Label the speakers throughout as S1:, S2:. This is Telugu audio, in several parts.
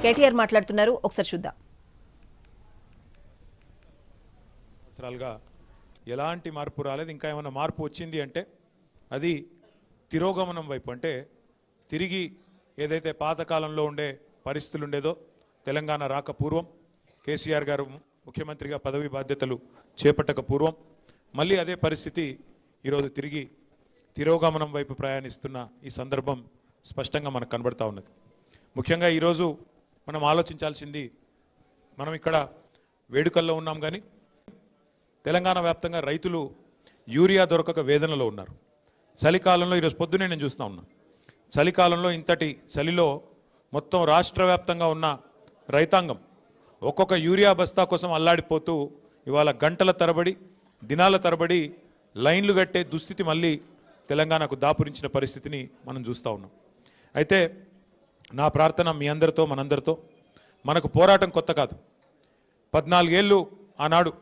S1: కేటీఆర్ మాట్లాడుతున్నారు. ఒకసారి చూద్దాం.
S2: ఎలాంటి మార్పు రాలేదు. ఇంకా ఏమైనా మార్పు వచ్చింది అంటే అది తిరోగమనం వైపు, అంటే తిరిగి ఏదైతే పాతకాలంలో ఉండే పరిస్థితులు ఉండేదో తెలంగాణ రాక పూర్వం కేసీఆర్ గారు ముఖ్యమంత్రిగా పదవి బాధ్యతలు చేపట్టక పూర్వం మళ్ళీ అదే పరిస్థితి ఈరోజు తిరిగి తిరోగమనం వైపు ప్రయాణిస్తున్న ఈ సందర్భం స్పష్టంగా మనకు కనబడతా ఉన్నది. ముఖ్యంగా ఈరోజు మనం ఆలోచించాల్సింది, మనం ఇక్కడ వేడుకల్లో ఉన్నాం కానీ తెలంగాణ వ్యాప్తంగా రైతులు యూరియా దొరకక వేదనలో ఉన్నారు. చలికాలంలో ఈరోజు పొద్దునే నేను చూస్తూ ఉన్నాను, చలికాలంలో ఇంతటి చలిలో మొత్తం రాష్ట్ర వ్యాప్తంగా ఉన్న రైతాంగం ఒక్కొక్క యూరియా బస్తా కోసం అల్లాడిపోతూ ఇవాళ గంటల తరబడి దినాల తరబడి లైన్లు కట్టే దుస్థితి మళ్ళీ తెలంగాణకు దాపురించిన పరిస్థితిని మనం చూస్తూ ఉన్నాం. అయితే నా ప్రార్థన మీ అందరితో మనందరితో, మనకు పోరాటం కొత్త కాదు. 14 ఏళ్ళు ఆనాడు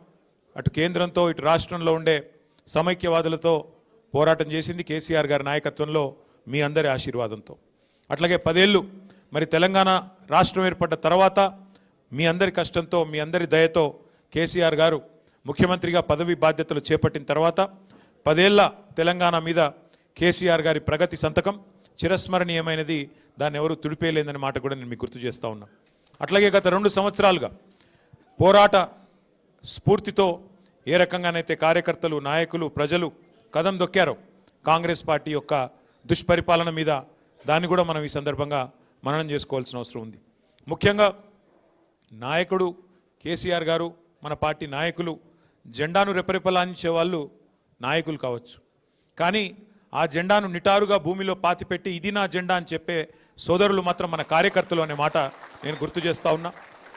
S2: అటు కేంద్రంతో ఇటు రాష్ట్రంలో ఉండే సమైక్యవాదులతో పోరాటం చేసింది కేసీఆర్ గారి నాయకత్వంలో, మీ అందరి ఆశీర్వాదంతో. అట్లాగే 10 ఏళ్ళు మరి తెలంగాణ రాష్ట్రం ఏర్పడ్డ తర్వాత మీ అందరి కష్టంతో, మీ అందరి దయతో కేసీఆర్ గారు ముఖ్యమంత్రిగా పదవి బాధ్యతలు చేపట్టిన తర్వాత 10 ఏళ్ల తెలంగాణ మీద కేసీఆర్ గారి ప్రగతి సంతకం చిరస్మరణీయమైనది, దాన్ని ఎవరు తుడిపేయలేదనే మాట కూడా నేను మీకు గుర్తు చేస్తూ ఉన్నా. అట్లాగే గత 2 సంవత్సరాలుగా పోరాట స్ఫూర్తితో ఏ రకంగానైతే కార్యకర్తలు, నాయకులు, ప్రజలు కదం దొక్కారో కాంగ్రెస్ పార్టీ యొక్క దుష్పరిపాలన మీద, దాన్ని కూడా మనం ఈ సందర్భంగా మననం చేసుకోవాల్సిన అవసరం ఉంది. ముఖ్యంగా నాయకుడు కేసీఆర్ గారు, మన పార్టీ నాయకులు జెండాను రెపరెపలాంచే వాళ్ళు నాయకులు కావచ్చు, కానీ ఆ జెండాను నిటారుగా భూమిలో పాతిపెట్టి ఇది నా జెండా అని చెప్పే సోదరులు మాత్రం మన కార్యకర్తలు అనే మాట నేను గుర్తు చేస్తూ ఉన్నా.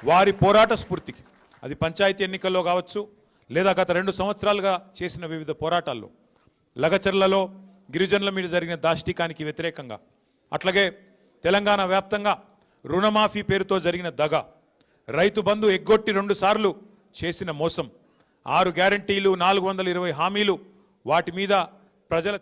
S2: వారి పోరాట స్ఫూర్తికి, అది పంచాయతీ ఎన్నికల్లో కావచ్చు, లేదా గత 2 సంవత్సరాలుగా చేసిన వివిధ పోరాటాల్లో, లగచర్లలో గిరిజనుల మీద జరిగిన దాష్టికానికి వ్యతిరేకంగా, అట్లాగే తెలంగాణ వ్యాప్తంగా రుణమాఫీ పేరుతో జరిగిన దగ, రైతు బంధు ఎగ్గొట్టి 2 సార్లు చేసిన మోసం, 6 గ్యారంటీలు, 420 హామీలు, వాటి మీద ప్రజల